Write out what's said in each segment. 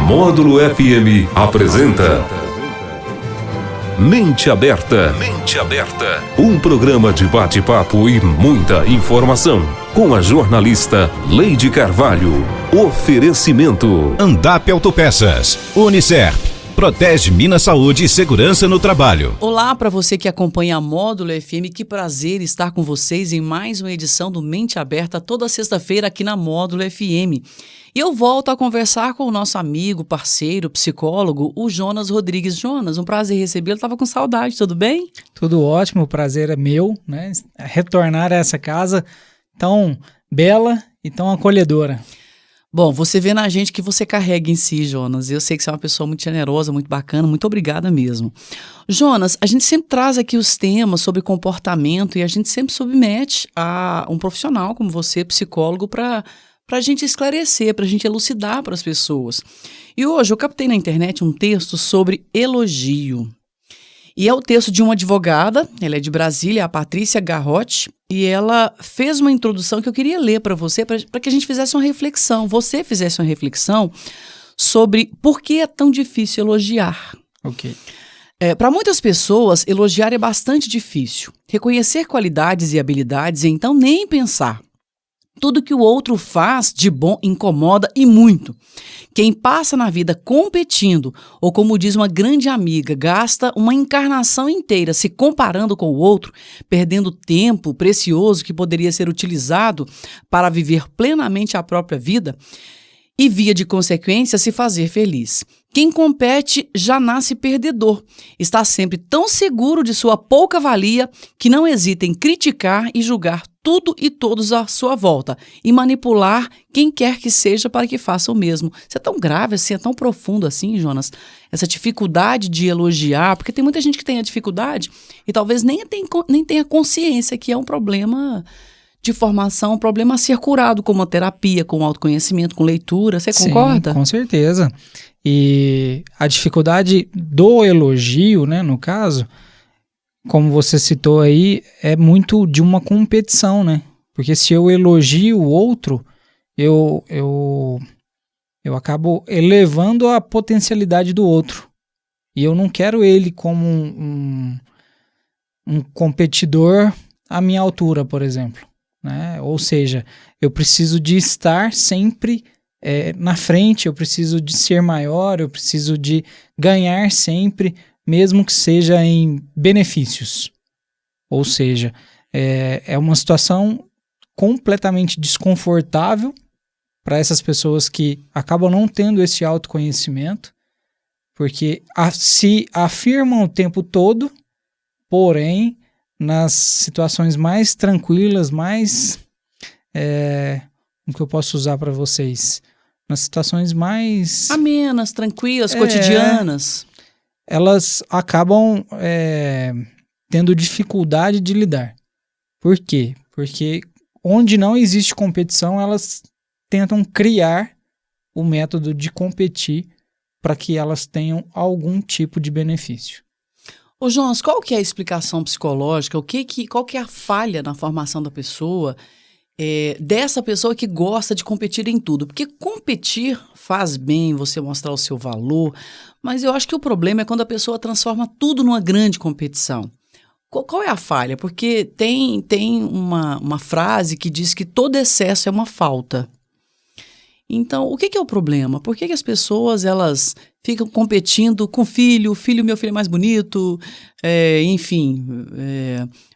Módulo FM apresenta Mente Aberta. Mente Aberta. Um programa de bate-papo e muita informação. Com a jornalista Leide Carvalho. Oferecimento Andap Autopeças, Unicerp, Protege Minas Saúde e Segurança no Trabalho. Olá para você que acompanha a Módulo FM, que prazer estar com vocês em mais uma edição do Mente Aberta toda sexta-feira aqui na Módulo FM. E eu volto a conversar com o nosso amigo, parceiro, psicólogo, o Jonas Rodrigues. Jonas, um prazer recebê-lo, estava com saudade, tudo bem? Tudo ótimo, o prazer é meu, né? Retornar a essa casa tão bela e tão acolhedora. Bom, você vê na gente que você carrega em si, Jonas. Eu sei que você é uma pessoa muito generosa, muito bacana, muito obrigada mesmo. Jonas, a gente sempre traz aqui os temas sobre comportamento e a gente sempre submete a um profissional como você, psicólogo, para a gente esclarecer, para a gente elucidar para as pessoas. E hoje eu captei na internet um texto sobre elogio. E é o texto de uma advogada, ela é de Brasília, a Patrícia Garrote, e ela fez uma introdução que eu queria ler para você, para que a gente fizesse uma reflexão, você fizesse uma reflexão sobre por que é tão difícil elogiar. Ok. Para muitas pessoas, elogiar é bastante difícil. Reconhecer qualidades e habilidades, então nem pensar. Tudo que o outro faz de bom incomoda e muito. Quem passa na vida competindo, ou como diz uma grande amiga, gasta uma encarnação inteira se comparando com o outro, perdendo tempo precioso que poderia ser utilizado para viver plenamente a própria vida e, via de consequência, se fazer feliz. Quem compete já nasce perdedor. Está sempre tão seguro de sua pouca valia que não hesita em criticar e julgar tudo e todos à sua volta e manipular quem quer que seja para que faça o mesmo. Isso é tão grave assim, é tão profundo assim, Jonas, essa dificuldade de elogiar, porque tem muita gente que tem a dificuldade e talvez nem tenha consciência que é um problema de formação, um problema a ser curado, como a terapia, com autoconhecimento, com leitura. Você concorda? Sim, com certeza. E a dificuldade do elogio, né, no caso, como você citou aí, é muito de uma competição, né? Porque se eu elogio o outro, eu acabo elevando a potencialidade do outro. E eu não quero ele como um competidor à minha altura, por exemplo, né? Ou seja, eu preciso de estar sempre na frente, eu preciso de ser maior, eu preciso de ganhar sempre, mesmo que seja em benefícios. Ou seja, é uma situação completamente desconfortável para essas pessoas que acabam não tendo esse autoconhecimento, porque se afirmam o tempo todo, porém, nas situações mais tranquilas, mais... o que eu posso usar para vocês? Nas situações mais... amenas, tranquilas, cotidianas. Elas acabam tendo dificuldade de lidar. Por quê? Porque onde não existe competição, elas tentam criar o método de competir para que elas tenham algum tipo de benefício. Ô Jonas, qual que é a explicação psicológica? Qual que é a falha na formação da pessoa, dessa pessoa que gosta de competir em tudo? Porque competir faz bem você mostrar o seu valor, mas eu acho que o problema é quando a pessoa transforma tudo numa grande competição. Qual é a falha? Porque tem uma frase que diz que todo excesso é uma falta. Então, o que é o problema? Por que as pessoas elas ficam competindo com o filho, meu filho é mais bonito,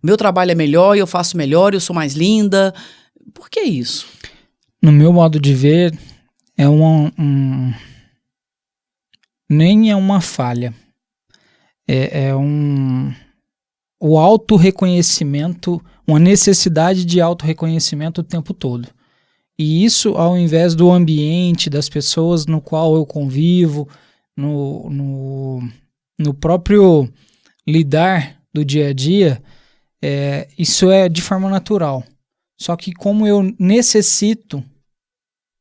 meu trabalho é melhor, eu faço melhor, eu sou mais linda. Por que isso? No meu modo de ver, nem é uma falha. O autorreconhecimento, uma necessidade de autorreconhecimento o tempo todo. E isso, ao invés do ambiente, das pessoas no qual eu convivo, no próprio lidar do dia a dia, isso é de forma natural. Só que como eu necessito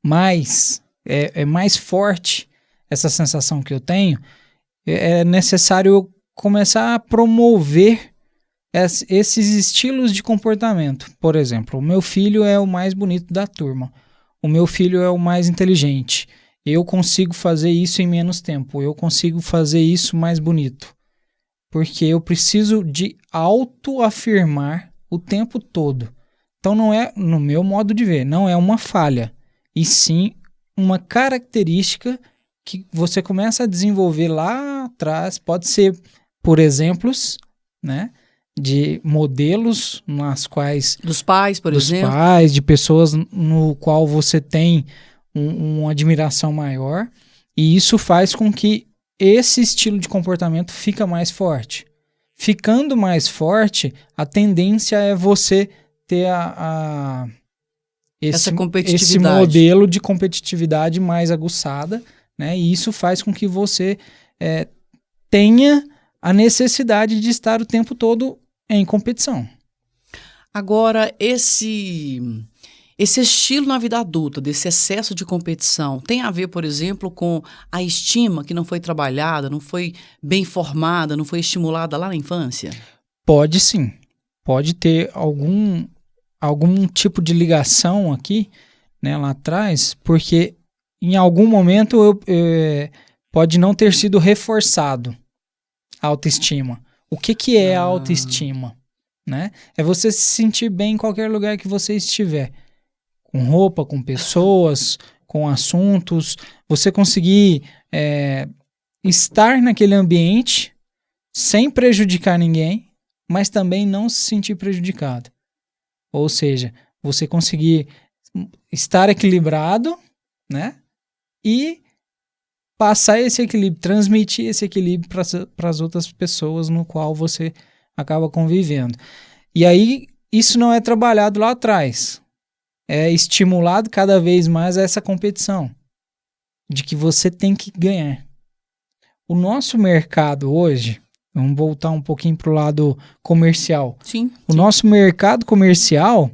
mais, é mais forte essa sensação que eu tenho, é necessário eu começar a promover esses estilos de comportamento. Por exemplo, o meu filho é o mais bonito da turma, o meu filho é o mais inteligente, eu consigo fazer isso em menos tempo, eu consigo fazer isso mais bonito. Porque eu preciso de autoafirmar o tempo todo. Então não é, no meu modo de ver, não é uma falha, e sim uma característica que você começa a desenvolver lá atrás. Pode ser por exemplos, né, de modelos nas quais... Dos pais, por exemplo. Dos pais, de pessoas no qual você tem uma admiração maior, e isso faz com que esse estilo de comportamento fica mais forte. Ficando mais forte, a tendência é você ter essa esse competitividade. modelo de competitividade mais aguçada, né? E isso faz com que você tenha a necessidade de estar o tempo todo em competição. Agora, esse estilo na vida adulta, desse excesso de competição, tem a ver, por exemplo, com a estima que não foi trabalhada, não foi bem formada, não foi estimulada lá na infância? Pode sim. Pode ter algum tipo de ligação aqui, né, lá atrás, porque em algum momento pode não ter sido reforçado a autoestima. O que é a autoestima? Né? É você se sentir bem em qualquer lugar que você estiver. Com roupa, com pessoas, com assuntos. Você conseguir estar naquele ambiente sem prejudicar ninguém, mas também não se sentir prejudicado. Ou seja, você conseguir estar equilibrado, né? E passar esse equilíbrio, transmitir esse equilíbrio para as outras pessoas no qual você acaba convivendo. E aí, isso não é trabalhado lá atrás. É estimulado cada vez mais a essa competição, de que você tem que ganhar. O nosso mercado hoje, vamos voltar um pouquinho para o lado comercial. Sim. O nosso mercado comercial,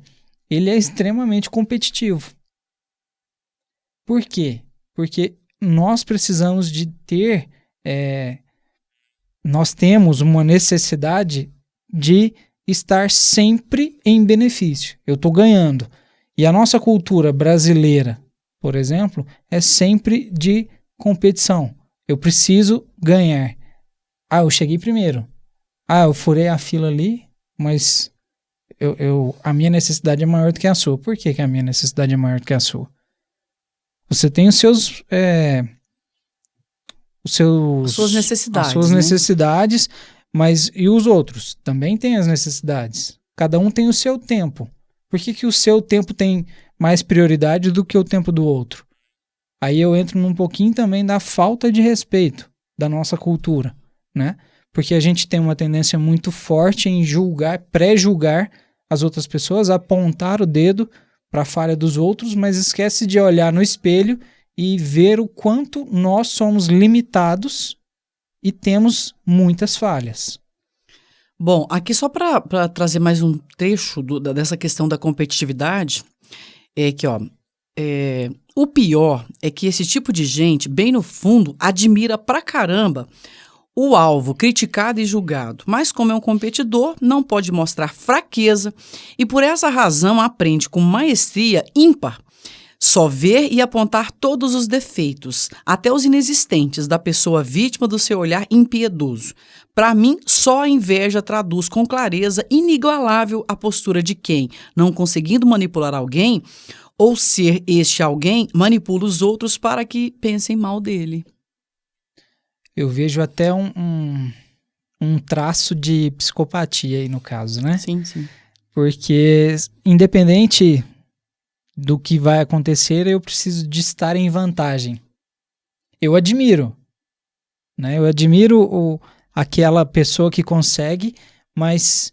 ele é extremamente competitivo. Por quê? Porque nós precisamos de ter, nós temos uma necessidade de estar sempre em benefício. Eu estou ganhando. E a nossa cultura brasileira, por exemplo, é sempre de competição. Eu preciso ganhar. Eu cheguei primeiro. Eu furei a fila ali, mas a minha necessidade é maior do que a sua. Por que a minha necessidade é maior do que a sua? Você tem as suas necessidades. As suas necessidades, mas e os outros? Também têm as necessidades. Cada um tem o seu tempo. Por que o seu tempo tem mais prioridade do que o tempo do outro? Aí eu entro num pouquinho também da falta de respeito da nossa cultura, né? Porque a gente tem uma tendência muito forte em julgar, pré-julgar as outras pessoas, apontar o dedo para a falha dos outros, mas esquece de olhar no espelho e ver o quanto nós somos limitados e temos muitas falhas. Bom, aqui só para trazer mais um trecho dessa questão da competitividade, o pior é que esse tipo de gente, bem no fundo, admira pra caramba o alvo criticado e julgado, mas como é um competidor, não pode mostrar fraqueza e por essa razão aprende com maestria ímpar só ver e apontar todos os defeitos, até os inexistentes, da pessoa vítima do seu olhar impiedoso. Para mim, só a inveja traduz com clareza inigualável a postura de quem, não conseguindo manipular alguém, ou ser este alguém, manipula os outros para que pensem mal dele. Eu vejo até um traço de psicopatia aí no caso, né? Sim, sim. Porque, independente do que vai acontecer, eu preciso de estar em vantagem. Eu admiro, né? Eu admiro aquela pessoa que consegue, mas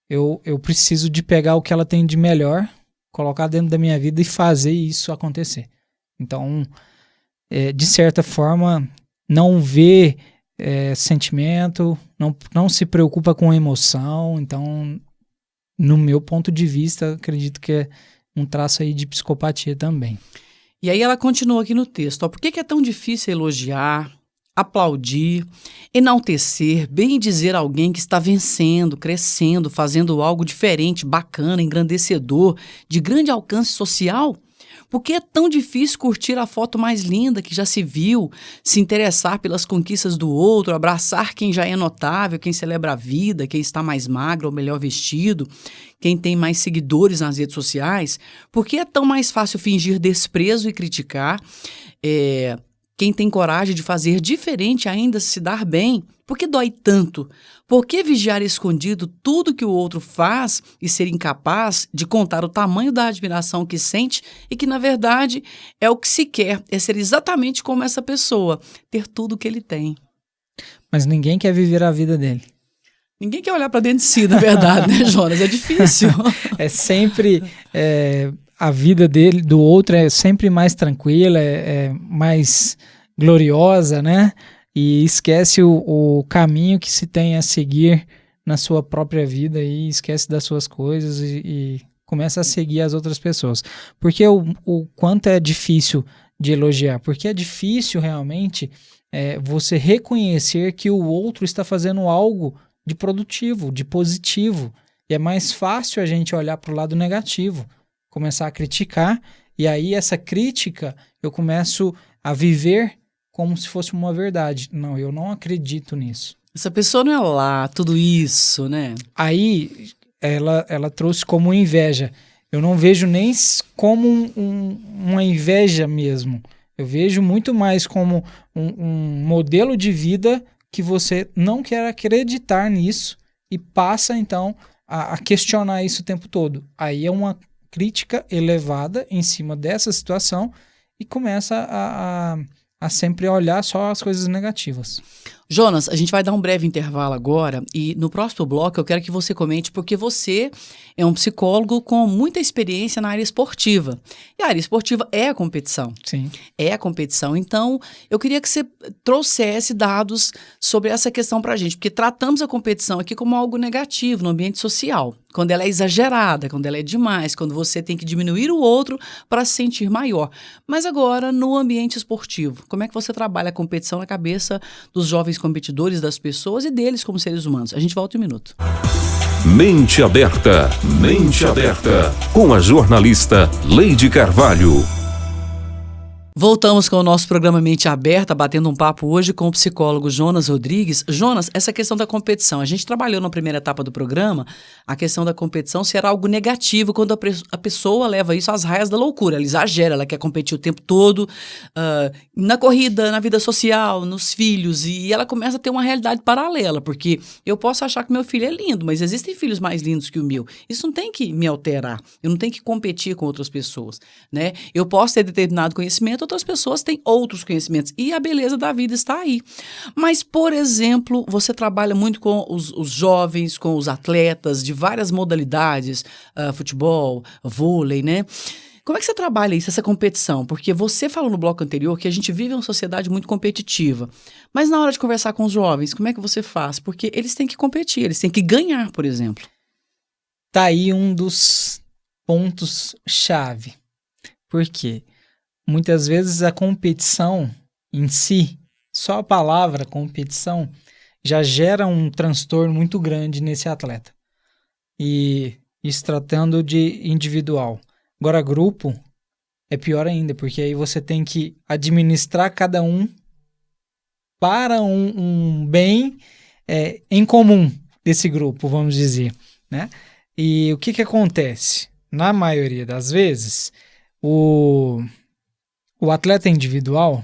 eu preciso de pegar o que ela tem de melhor, colocar dentro da minha vida e fazer isso acontecer. Então, de certa forma, não vê sentimento, não se preocupa com emoção. Então, no meu ponto de vista, acredito que é um traço aí de psicopatia também. E aí ela continua aqui no texto. Por que é tão difícil elogiar, aplaudir, enaltecer, bem dizer alguém que está vencendo, crescendo, fazendo algo diferente, bacana, engrandecedor, de grande alcance social? Por que é tão difícil curtir a foto mais linda que já se viu, se interessar pelas conquistas do outro, abraçar quem já é notável, quem celebra a vida, quem está mais magro ou melhor vestido, quem tem mais seguidores nas redes sociais? Por que é tão mais fácil fingir desprezo e criticar? Quem tem coragem de fazer diferente ainda se dar bem? Por que dói tanto? Por que vigiar escondido tudo que o outro faz e ser incapaz de contar o tamanho da admiração que sente e que, na verdade, é o que se quer, é ser exatamente como essa pessoa, ter tudo que ele tem. Mas ninguém quer viver a vida dele. Ninguém quer olhar para dentro de si, na verdade, né, Jonas? É difícil. É sempre... a vida dele, do outro é sempre mais tranquila, é mais gloriosa, né? E esquece o caminho que se tem a seguir na sua própria vida e esquece das suas coisas e começa a seguir as outras pessoas. Porque o quanto é difícil de elogiar? Porque é difícil realmente você reconhecer que o outro está fazendo algo de produtivo, de positivo. E é mais fácil a gente olhar para o lado negativo, começar a criticar, e aí essa crítica eu começo a viver como se fosse uma verdade. Não, eu não acredito nisso. Essa pessoa não é lá, tudo isso, né? Aí ela trouxe como inveja. Eu não vejo nem como uma inveja mesmo. Eu vejo muito mais como um modelo de vida que você não quer acreditar nisso e passa então a questionar isso o tempo todo. Aí é uma crítica elevada em cima dessa situação e começa a sempre olhar só as coisas negativas. Jonas, a gente vai dar um breve intervalo agora e no próximo bloco eu quero que você comente porque você é um psicólogo com muita experiência na área esportiva. E a área esportiva é a competição. Sim. É a competição. Então, eu queria que você trouxesse dados sobre essa questão pra gente, porque tratamos a competição aqui como algo negativo no ambiente social. Quando ela é exagerada, quando ela é demais, quando você tem que diminuir o outro para se sentir maior. Mas agora, no ambiente esportivo, como é que você trabalha a competição na cabeça dos jovens competidores, das pessoas e deles como seres humanos? A gente volta em um minuto. Mente Aberta, com a jornalista Leide Carvalho. Voltamos com o nosso programa Mente Aberta, batendo um papo hoje com o psicólogo Jonas Rodrigues. Jonas, essa questão da competição, a gente trabalhou na primeira etapa do programa, a questão da competição ser algo negativo quando a pessoa leva isso às raias da loucura, ela exagera, ela quer competir o tempo todo, na corrida, na vida social, nos filhos, e ela começa a ter uma realidade paralela, porque eu posso achar que meu filho é lindo, mas existem filhos mais lindos que o meu. Isso não tem que me alterar, eu não tenho que competir com outras pessoas, né? Eu posso ter determinado conhecimento, outras pessoas têm outros conhecimentos e a beleza da vida está aí. Mas, por exemplo, você trabalha muito com os jovens, com os atletas de várias modalidades, futebol, vôlei, né? Como é que você trabalha isso, essa competição? Porque você falou no bloco anterior que a gente vive uma sociedade muito competitiva. Mas na hora de conversar com os jovens, como é que você faz? Porque eles têm que competir, eles têm que ganhar, por exemplo. Tá aí um dos pontos-chave. Por quê? Muitas vezes a competição em si, só a palavra competição, já gera um transtorno muito grande nesse atleta. E isso tratando de individual. Agora, grupo é pior ainda, porque aí você tem que administrar cada um para um bem em comum desse grupo, vamos dizer, né? E o que acontece? Na maioria das vezes, o atleta individual,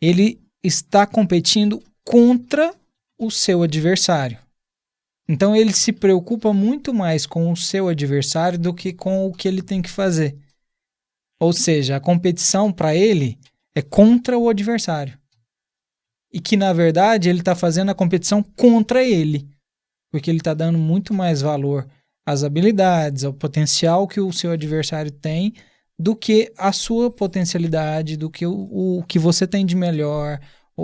ele está competindo contra o seu adversário. Então, ele se preocupa muito mais com o seu adversário do que com o que ele tem que fazer. Ou seja, a competição para ele é contra o adversário. E que, na verdade, ele está fazendo a competição contra ele. Porque ele está dando muito mais valor às habilidades, ao potencial que o seu adversário tem, do que a sua potencialidade, do que o que você tem de melhor,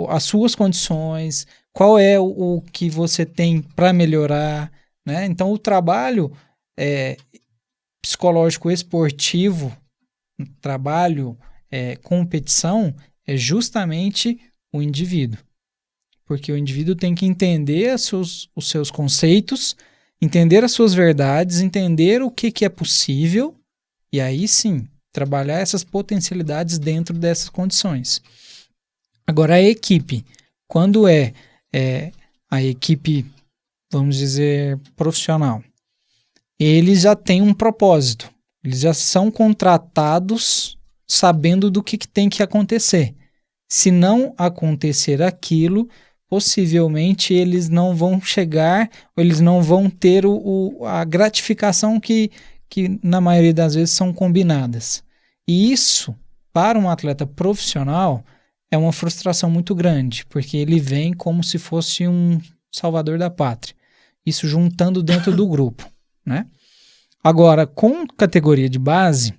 as suas condições, qual é o que você tem para melhorar, né? Então, o trabalho psicológico esportivo, trabalho competição, é justamente o indivíduo. Porque o indivíduo tem que entender os seus conceitos, entender as suas verdades, entender o que é possível, e aí sim, trabalhar essas potencialidades dentro dessas condições. Agora, a equipe, quando a equipe, vamos dizer, profissional, eles já têm um propósito, eles já são contratados sabendo do que tem que acontecer. Se não acontecer aquilo, possivelmente eles não vão chegar, ou eles não vão ter a gratificação que na maioria das vezes são combinadas. E isso, para um atleta profissional, é uma frustração muito grande, porque ele vem como se fosse um salvador da pátria. Isso juntando dentro do grupo, né? Agora, com categoria de base,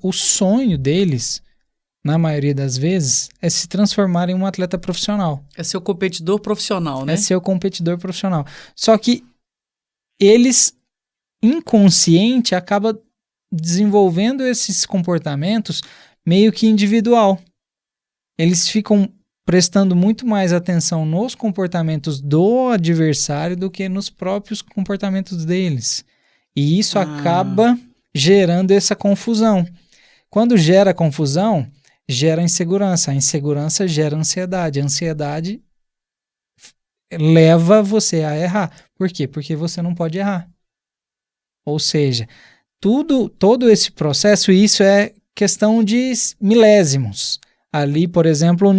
o sonho deles, na maioria das vezes, é se transformar em um atleta profissional. É ser o competidor profissional, né? É ser o competidor profissional. Só que eles, inconsciente, acabam desenvolvendo esses comportamentos meio que individual. Eles ficam prestando muito mais atenção nos comportamentos do adversário do que nos próprios comportamentos deles. E isso acaba gerando essa confusão. Quando gera confusão, gera insegurança. A insegurança gera ansiedade. A ansiedade leva você a errar. Por quê? Porque você não pode errar. Ou seja, todo esse processo, isso é questão de milésimos. Ali, por exemplo,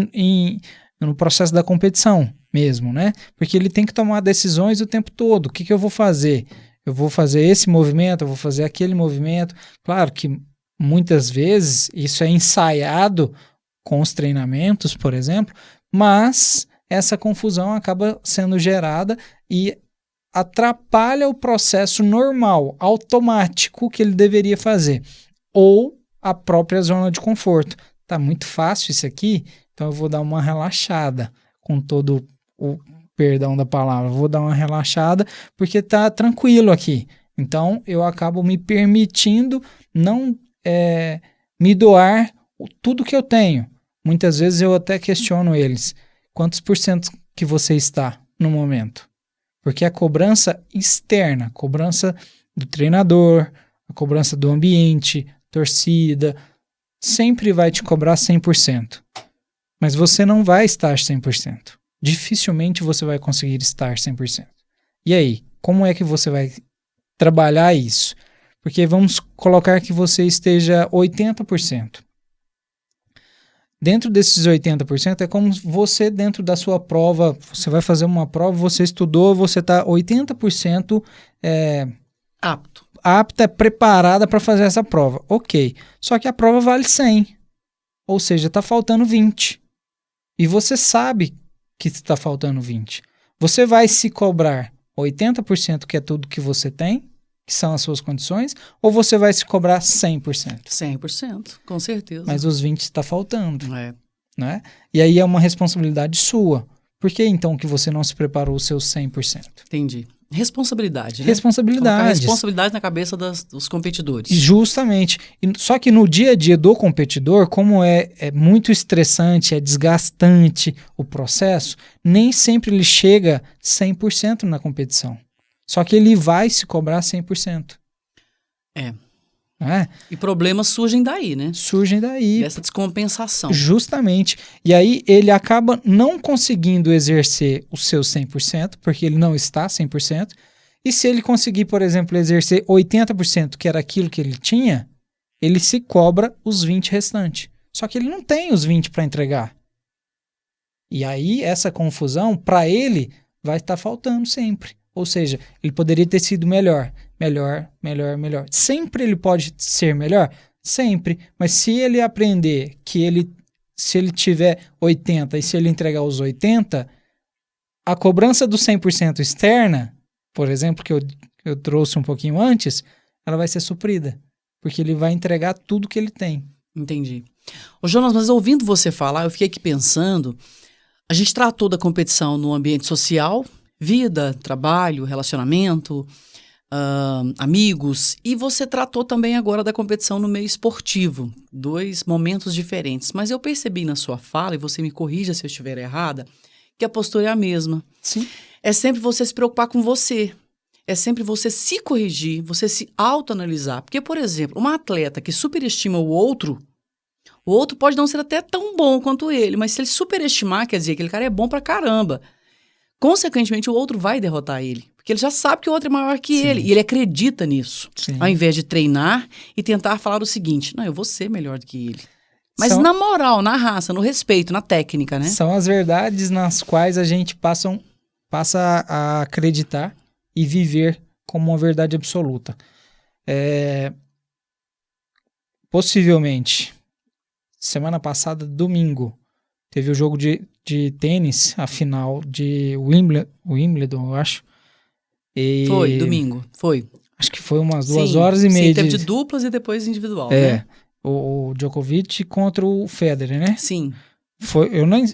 no processo da competição mesmo, né? Porque ele tem que tomar decisões o tempo todo. O que eu vou fazer? Eu vou fazer esse movimento, eu vou fazer aquele movimento. Claro que muitas vezes isso é ensaiado com os treinamentos, por exemplo, mas essa confusão acaba sendo gerada e atrapalha o processo normal, automático que ele deveria fazer. Ou a própria zona de conforto. Tá muito fácil isso aqui, então eu vou dar uma relaxada, com todo o perdão da palavra, vou dar uma relaxada porque tá tranquilo aqui. Então eu acabo me permitindo não me doar tudo que eu tenho. Muitas vezes eu até questiono eles, quantos % que você está no momento? Porque a cobrança externa, a cobrança do treinador, a cobrança do ambiente, torcida, sempre vai te cobrar 100%. Mas você não vai estar 100%. Dificilmente você vai conseguir estar 100%. E aí, como é que você vai trabalhar isso? Porque vamos colocar que você esteja 80%. Dentro desses 80%, é como você dentro da sua prova, você vai fazer uma prova, você estudou, você está 80% apta, preparada para fazer essa prova. Ok, só que a prova vale 100, ou seja, está faltando 20. E você sabe que está faltando 20. Você vai se cobrar 80%, que é tudo que você tem, que são as suas condições, ou você vai se cobrar 100%? 100%, com certeza. Mas os 20 está faltando. Né? E aí é uma responsabilidade sua. Por que então que você não se preparou os seus 100%? Entendi. Responsabilidade, né? Responsabilidade. Colocar responsabilidade na cabeça dos competidores. Justamente. Só que no dia a dia do competidor, como é muito estressante, é desgastante o processo, nem sempre ele chega 100% na competição. Só que ele vai se cobrar 100%. E problemas surgem daí, né? Surgem daí. Dessa descompensação. Justamente. E aí ele acaba não conseguindo exercer o seu 100%, porque ele não está 100%. E se ele conseguir, por exemplo, exercer 80%, que era aquilo que ele tinha, ele se cobra os 20 restantes. Só que ele não tem os 20 para entregar. E aí essa confusão, para ele, vai estar faltando sempre. Ou seja, ele poderia ter sido melhor. Sempre ele pode ser melhor? Sempre. Mas se ele aprender que se ele tiver 80 e se ele entregar os 80, a cobrança do 100% externa, por exemplo, que eu trouxe um pouquinho antes, ela vai ser suprida. Porque ele vai entregar tudo que ele tem. Entendi. Ô Jonas, mas ouvindo você falar, eu fiquei aqui pensando, a gente tratou da competição no ambiente social, vida, trabalho, relacionamento, amigos, e você tratou também agora da competição no meio esportivo, 2 momentos diferentes, mas eu percebi na sua fala, e você me corrija se eu estiver errada, que a postura é a mesma. Sim. É sempre você se preocupar com você. é sempre você se corrigir, você se autoanalisar. Porque, por exemplo, uma atleta que superestima o outro pode não ser até tão bom quanto ele, mas se ele superestimar, quer dizer, aquele cara é bom pra caramba. Consequentemente, o outro vai derrotar ele. Porque ele já sabe que o outro é maior que ele. E ele acredita nisso. Sim. Ao invés de treinar e tentar falar o seguinte, não, eu vou ser melhor do que ele. Mas na moral, na raça, no respeito, na técnica, né? São as verdades nas quais a gente passa a acreditar e viver como uma verdade absoluta. Possivelmente, semana passada, domingo, teve o jogo de tênis, a final de Wimbledon, eu acho. Foi, domingo, foi. Acho que foi umas 2h30. Sim, teve de duplas e depois individual, né? O Djokovic contra o Federer, né? Sim.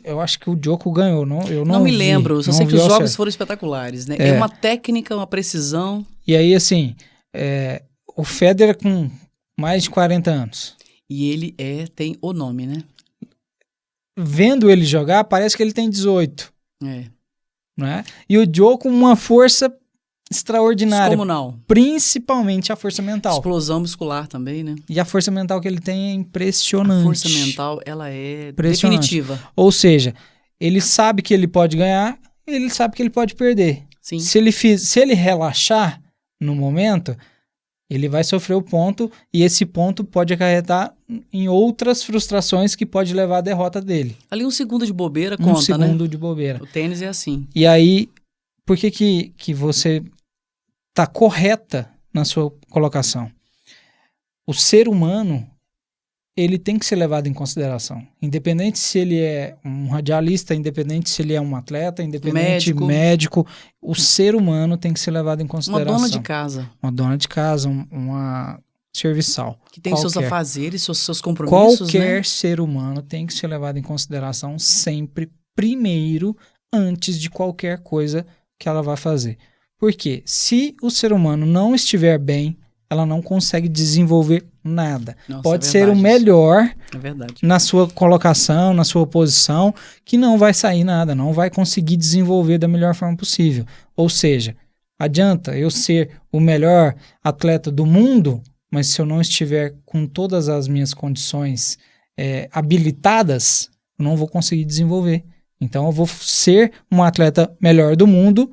Eu acho que o Djoko ganhou, eu não me lembro, eu só sei que os jogos foram espetaculares, né? É uma técnica, uma precisão. E aí, assim, o Federer com mais de 40 anos. E ele tem o nome, né? Vendo ele jogar, parece que ele tem 18. Né? E o Djoko com uma força extraordinária. Descomunal. Principalmente a força mental. Explosão muscular também, né? E a força mental que ele tem é impressionante. A força mental, ela é definitiva. Ou seja, ele sabe que ele pode ganhar, ele sabe que ele pode perder. Sim. Se ele relaxar no momento, ele vai sofrer o ponto e esse ponto pode acarretar em outras frustrações que pode levar à derrota dele. Ali 1 segundo de bobeira conta, né? 1 segundo de bobeira. O tênis é assim. E aí, por que você está correta na sua colocação? O ser humano, ele tem que ser levado em consideração. Independente se ele é um radialista, independente se ele é um atleta, independente médico, o ser humano tem que ser levado em consideração. Uma dona de casa. Uma dona de casa, uma serviçal. Que tem seus afazeres, seus compromissos, qualquer ser humano tem que ser levado em consideração sempre, primeiro, antes de qualquer coisa que ela vai fazer. Porque se o ser humano não estiver bem, ela não consegue desenvolver nada. Nossa, pode ser o melhor na sua colocação, na sua posição, que não vai sair nada, não vai conseguir desenvolver da melhor forma possível. Ou seja, adianta eu ser o melhor atleta do mundo, mas se eu não estiver com todas as minhas condições habilitadas, eu não vou conseguir desenvolver. Então eu vou ser um atleta melhor do mundo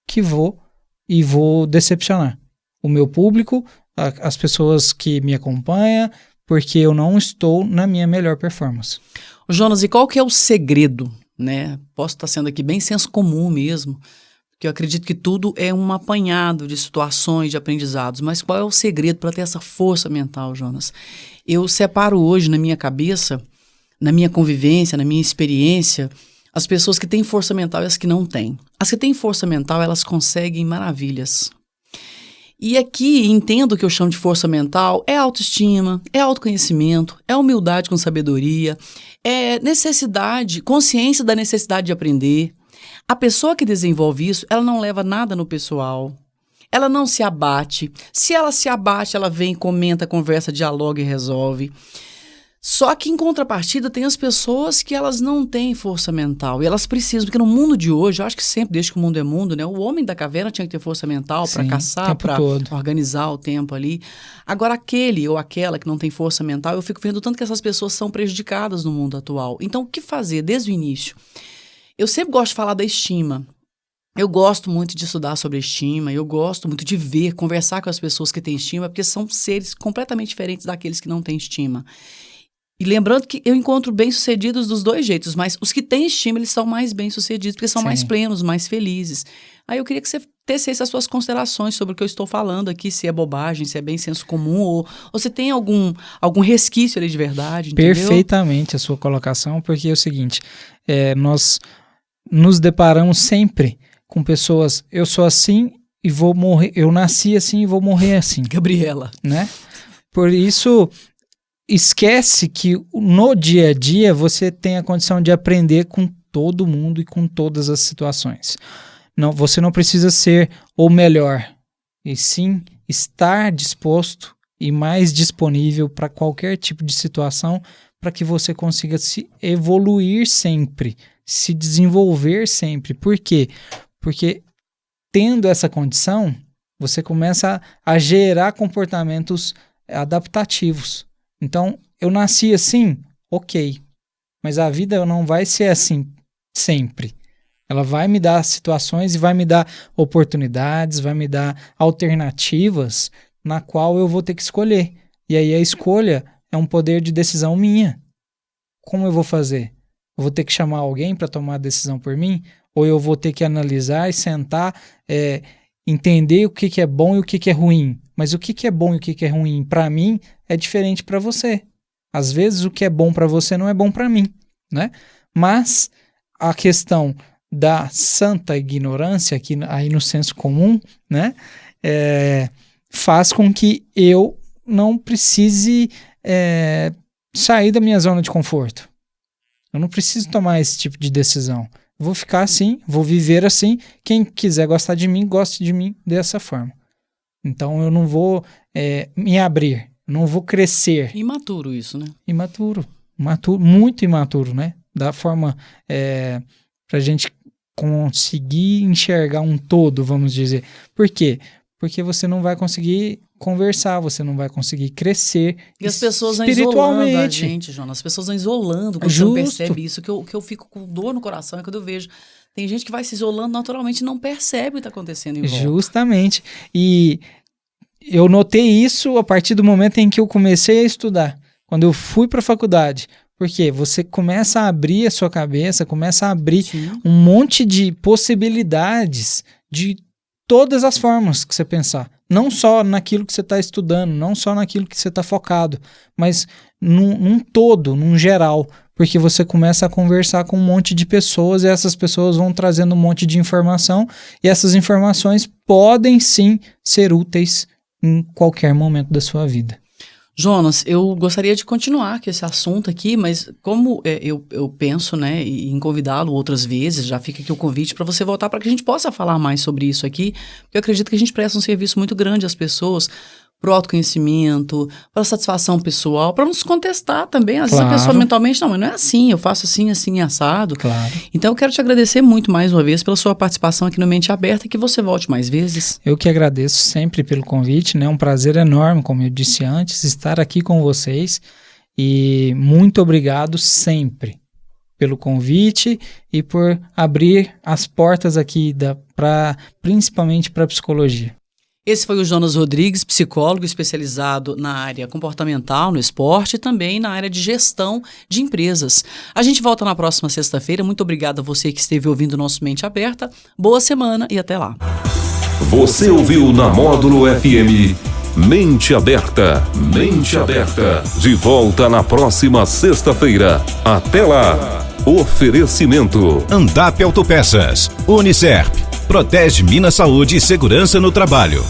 que vou decepcionar o meu público, as pessoas que me acompanham, porque eu não estou na minha melhor performance. Jonas, e qual que é o segredo, né? Posso estar sendo aqui bem senso comum mesmo, porque eu acredito que tudo é um apanhado de situações, de aprendizados, mas qual é o segredo para ter essa força mental, Jonas? Eu separo hoje na minha cabeça, na minha convivência, na minha experiência, as pessoas que têm força mental e as que não têm. As que têm força mental, elas conseguem maravilhas. E aqui, entendo o que eu chamo de força mental, é autoestima, é autoconhecimento, é humildade com sabedoria, é necessidade, consciência da necessidade de aprender. A pessoa que desenvolve isso, ela não leva nada no pessoal, ela não se abate. Se ela se abate, ela vem, comenta, conversa, dialoga e resolve. Só que, em contrapartida, tem as pessoas que elas não têm força mental. E elas precisam, porque no mundo de hoje, eu acho que sempre, desde que o mundo é mundo, né? O homem da caverna tinha que ter força mental para caçar, para organizar o tempo ali. Agora, aquele ou aquela que não tem força mental, eu fico vendo tanto que essas pessoas são prejudicadas no mundo atual. Então, o que fazer desde o início? Eu sempre gosto de falar da estima. Eu gosto muito de estudar sobre estima, eu gosto muito de ver, conversar com as pessoas que têm estima, porque são seres completamente diferentes daqueles que não têm estima. E lembrando que eu encontro bem-sucedidos dos dois jeitos, mas os que têm estima, eles são mais bem-sucedidos, porque são mais plenos, mais felizes. Aí eu queria que você tecesse as suas considerações sobre o que eu estou falando aqui, se é bobagem, se é bem senso comum, ou se tem algum resquício ali de verdade, entendeu? Perfeitamente a sua colocação, porque é o seguinte, nós nos deparamos sempre com pessoas, eu sou assim e vou morrer, eu nasci assim e vou morrer assim. Gabriela. Né? Por isso, esquece que no dia a dia você tem a condição de aprender com todo mundo e com todas as situações. Não, você não precisa ser o melhor, e sim estar disposto e mais disponível para qualquer tipo de situação para que você consiga se evoluir sempre, se desenvolver sempre. Por quê? Porque tendo essa condição, você começa a gerar comportamentos adaptativos. Então, eu nasci assim, ok, mas a vida não vai ser assim sempre. Ela vai me dar situações e vai me dar oportunidades, vai me dar alternativas na qual eu vou ter que escolher. E aí a escolha é um poder de decisão minha. Como eu vou fazer? Eu vou ter que chamar alguém para tomar a decisão por mim? Ou eu vou ter que analisar e sentar, entender o que é bom e o que é ruim? Mas o que é bom e o que é ruim para mim é diferente para você. Às vezes o que é bom para você não é bom para mim, né? Mas a questão da santa ignorância, aqui aí no senso comum, né, faz com que eu não precise sair da minha zona de conforto. Eu não preciso tomar esse tipo de decisão. Eu vou ficar assim, vou viver assim. Quem quiser gostar de mim, goste de mim dessa forma. Então eu não vou me abrir, não vou crescer. Imaturo isso, né? Imaturo, muito imaturo, né? Da forma pra gente conseguir enxergar um todo, vamos dizer. Por quê? Porque você não vai conseguir conversar, você não vai conseguir crescer e as pessoas vão espiritualmente. Isolando a gente, Jonas. As pessoas vão isolando quando você não percebe isso. Que eu fico com dor no coração é quando eu vejo. Tem gente que vai se isolando naturalmente e não percebe o que está acontecendo em volta. Justamente. E eu notei isso a partir do momento em que eu comecei a estudar. Quando eu fui para a faculdade. Porque você começa a abrir a sua cabeça, começa a abrir um monte de possibilidades de todas as formas que você pensar. Não só naquilo que você está estudando, não só naquilo que você está focado, mas num todo, num geral. Porque você começa a conversar com um monte de pessoas e essas pessoas vão trazendo um monte de informação e essas informações podem sim ser úteis em qualquer momento da sua vida. Jonas, eu gostaria de continuar com esse assunto aqui, mas como eu penso, né, em convidá-lo outras vezes, já fica aqui o convite para você voltar para que a gente possa falar mais sobre isso aqui, porque eu acredito que a gente presta um serviço muito grande às pessoas, para o autoconhecimento, para a satisfação pessoal, para não se contestar também. Às vezes a pessoa mentalmente, não, mas não é assim, eu faço assim, assim, assado. Claro. Então eu quero te agradecer muito mais uma vez pela sua participação aqui no Mente Aberta e que você volte mais vezes. Eu que agradeço sempre pelo convite, né? Um prazer enorme, como eu disse antes, estar aqui com vocês e muito obrigado sempre pelo convite e por abrir as portas aqui principalmente para a psicologia. Esse foi o Jonas Rodrigues, psicólogo especializado na área comportamental, no esporte e também na área de gestão de empresas. A gente volta na próxima sexta-feira. Muito obrigado a você que esteve ouvindo o nosso Mente Aberta. Boa semana e até lá. Você ouviu na Módulo FM Mente Aberta. Mente Aberta. De volta na próxima sexta-feira. Até lá. Oferecimento. Andap Autopeças. Unicerp. Protege Minas Saúde e Segurança no Trabalho.